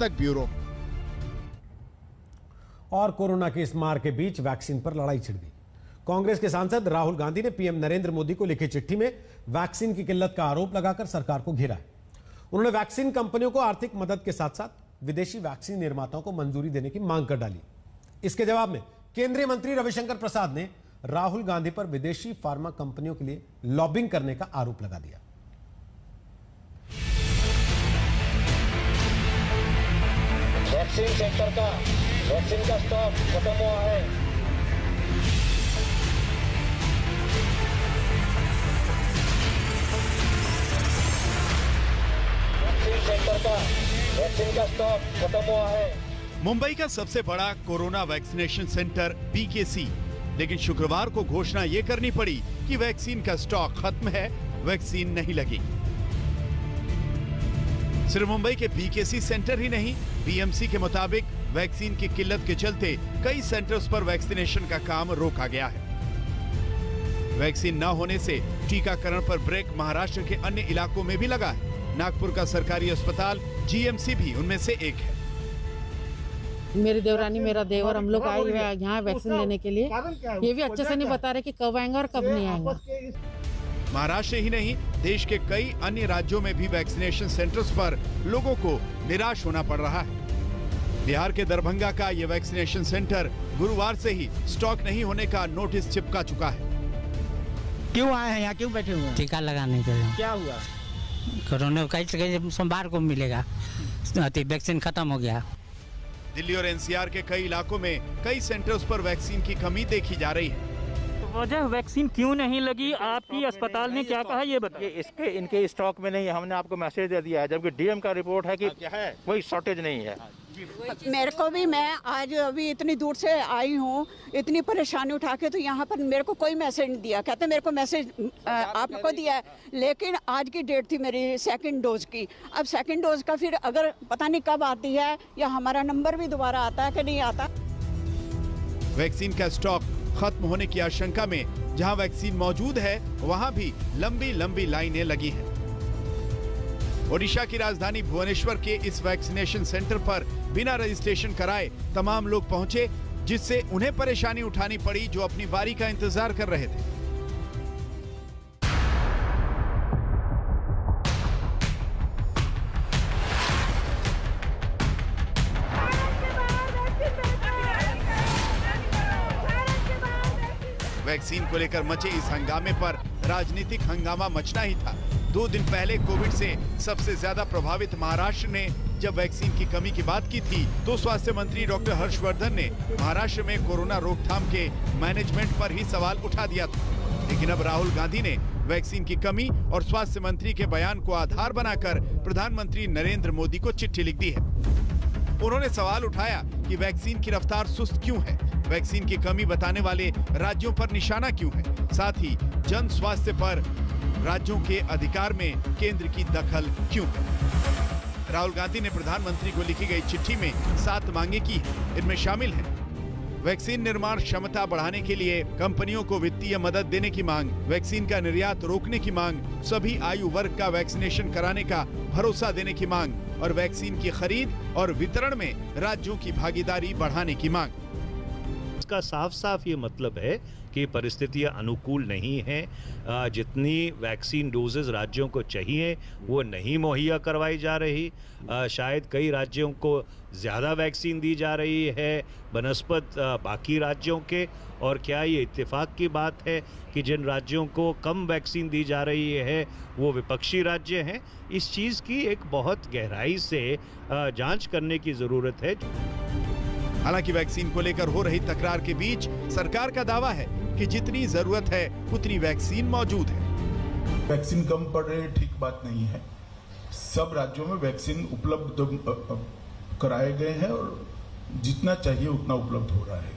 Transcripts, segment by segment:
तक ब्यूरो। और कोरोना के इस मार के बीच वैक्सीन पर लड़ाई छिड़ गई। कांग्रेस के सांसद राहुल गांधी ने पीएम नरेंद्र मोदी को लिखी चिट्ठी में वैक्सीन की किल्लत का आरोप लगाकर सरकार को घेरा है। उन्होंने वैक्सीन कंपनियों को आर्थिक मदद के साथ साथ विदेशी वैक्सीन निर्माताओं को मंजूरी देने की मांग कर डाली। इसके जवाब में केंद्रीय मंत्री रविशंकर प्रसाद ने राहुल गांधी पर विदेशी फार्मा कंपनियों के लिए लॉबिंग करने का आरोप लगा दिया। वैक्सीन सेक्टर का वैक्सीन का स्टॉक खत्म हुआ है। वैक्सीन सेक्टर का वैक्सीन का स्टॉक खत्म हुआ है। मुंबई का सबसे बड़ा कोरोना वैक्सीनेशन सेंटर बीकेसी, लेकिन शुक्रवार को घोषणा ये करनी पड़ी कि वैक्सीन का स्टॉक खत्म है, वैक्सीन नहीं लगेगी। सिर्फ मुंबई के बीकेसी सेंटर ही नहीं, बीएमसी के मुताबिक वैक्सीन की किल्लत के चलते कई सेंटर्स पर वैक्सीनेशन का काम रोका गया है। वैक्सीन न होने से टीकाकरण पर ब्रेक महाराष्ट्र के अन्य इलाकों में भी लगा है। नागपुर का सरकारी अस्पताल जीएमसी भी उनमें से एक है। मेरी देवरानी, मेरा देवर, हम लोग आए यहाँ वैक्सीन लेने के लिए। ये भी अच्छे से नहीं बता रहे कि कब आएंगे और कब नहीं आएंगे। महाराष्ट्र ही नहीं, देश के कई अन्य राज्यों में भी वैक्सीनेशन सेंटर्स पर लोगों को निराश होना पड़ रहा है। बिहार के दरभंगा का ये वैक्सीनेशन सेंटर गुरुवार से ही स्टॉक नहीं होने का नोटिस चिपका चुका है। क्यों आए हैं यहाँ, क्यों बैठे हुए हैं? टीका लगाने के लिए। क्या हुआ? कोरोना कई सोमवार को मिलेगा, वैक्सीन खत्म हो गया। दिल्ली और एनसीआर के कई इलाकों में कई सेंटर्स पर वैक्सीन की कमी देखी जा रही है। वजह वैक्सीन क्यों नहीं लगी, आपकी अस्पताल ने क्या कहा ये बताइए। इनके स्टॉक में नहीं, हमने आपको मैसेज दे दिया है, जबकि डीएम का रिपोर्ट है कि कोई शॉर्टेज नहीं है। मेरे को भी, मैं आज अभी इतनी दूर से आई हूँ, इतनी परेशानी उठा के, तो यहाँ पर मेरे को कोई मैसेज नहीं दिया। कहते मेरे को मैसेज आपको दिया है, लेकिन आज की डेट थी मेरी सेकंड डोज की। अब सेकंड डोज का फिर अगर पता नहीं कब आती है या हमारा नंबर भी दोबारा आता है कि नहीं आता। वैक्सीन का स्टॉक खत्म होने की आशंका में जहां वैक्सीन मौजूद है, वहां भी लंबी लंबी लाइनें लगी हैं। ओडिशा की राजधानी भुवनेश्वर के इस वैक्सीनेशन सेंटर पर बिना रजिस्ट्रेशन कराए तमाम लोग पहुंचे, जिससे उन्हें परेशानी उठानी पड़ी जो अपनी बारी का इंतजार कर रहे थे। वैक्सीन को लेकर मचे इस हंगामे पर राजनीतिक हंगामा मचना ही था। 2 दिन पहले कोविड से सबसे ज्यादा प्रभावित महाराष्ट्र ने जब वैक्सीन की कमी की बात की थी, तो स्वास्थ्य मंत्री डॉक्टर हर्षवर्धन ने महाराष्ट्र में कोरोना रोकथाम के मैनेजमेंट पर ही सवाल उठा दिया था। लेकिन अब राहुल गांधी ने वैक्सीन की कमी और स्वास्थ्य मंत्री के बयान को आधार बनाकर प्रधानमंत्री नरेंद्र मोदी को चिट्ठी लिख दी है। उन्होंने सवाल उठाया कि वैक्सीन की रफ्तार सुस्त क्यों है, वैक्सीन की कमी बताने वाले राज्यों पर निशाना क्यों है, साथ ही जन स्वास्थ्य पर राज्यों के अधिकार में केंद्र की दखल क्यों है। राहुल गांधी ने प्रधानमंत्री को लिखी गई चिट्ठी में 7 मांगे की है। इनमें शामिल है वैक्सीन निर्माण क्षमता बढ़ाने के लिए कंपनियों को वित्तीय मदद देने की मांग, वैक्सीन का निर्यात रोकने की मांग, सभी आयु वर्ग का वैक्सीनेशन कराने का भरोसा देने की मांग और वैक्सीन की खरीद और वितरण में राज्यों की भागीदारी बढ़ाने की मांग। इसका साफ साफ ये मतलब है कि परिस्थितियां अनुकूल नहीं हैं। जितनी वैक्सीन डोजेज राज्यों को चाहिए वो नहीं मुहैया करवाई जा रही। शायद कई राज्यों को ज़्यादा वैक्सीन दी जा रही है बनस्पत बाकी राज्यों के, और क्या ये इत्तेफाक की बात है कि जिन राज्यों को कम वैक्सीन दी जा रही है वो विपक्षी राज्य हैं। इस चीज़ की एक बहुत गहराई से जांच करने की ज़रूरत है। हालांकि वैक्सीन को लेकर हो रही तकरार के बीच सरकार का दावा है कि जितनी जरूरत है उतनी वैक्सीन मौजूद है। वैक्सीन कम पड़ रही है, ठीक बात नहीं है। सब राज्यों में वैक्सीन उपलब्ध कराए गए हैं और जितना चाहिए उतना उपलब्ध हो रहा है।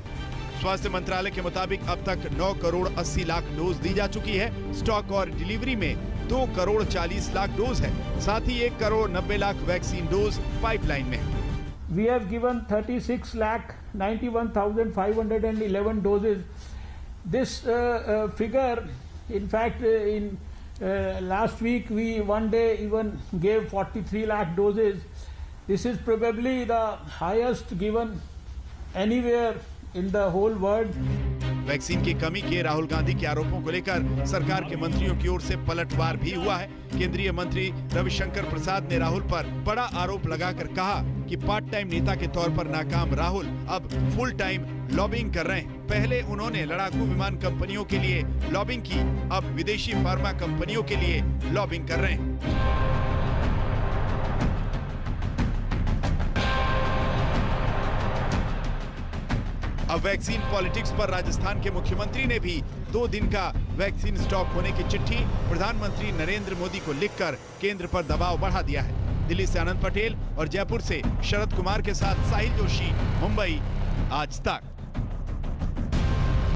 स्वास्थ्य मंत्रालय के मुताबिक अब तक 9 करोड़ 80 लाख डोज दी जा चुकी है। स्टॉक और डिलीवरी में 2 करोड़ 40 लाख डोज है। साथ ही 1 crore 90 lakh vaccine dose pipeline में है। We have given 36,91,511 doses. This figure, in fact, in last week we one day even gave 43 lakh doses. This is probably the highest given anywhere in the whole world. Vaccine की कमी के राहुल गांधी के आरोपों को लेकर सरकार के मंत्रियों की ओर से पलटवार भी हुआ है। केंद्रीय मंत्री रविशंकर प्रसाद ने राहुल पर बड़ा आरोप लगाकर कहा कि पार्ट टाइम नेता के तौर पर नाकाम राहुल अब फुल टाइम लॉबिंग कर रहे हैं। पहले उन्होंने लड़ाकू विमान कंपनियों के लिए लॉबिंग की, अब विदेशी फार्मा कंपनियों के लिए लॉबिंग कर रहे हैं। अब वैक्सीन पॉलिटिक्स पर राजस्थान के मुख्यमंत्री ने भी 2 दिन का वैक्सीन स्टॉक होने की चिट्ठी प्रधानमंत्री नरेंद्र मोदी को लिखकर केंद्र पर दबाव बढ़ा दिया है। दिल्ली से अनंत पटेल और जयपुर से शरद कुमार के साथ साहिल जोशी, मुंबई, आज तक।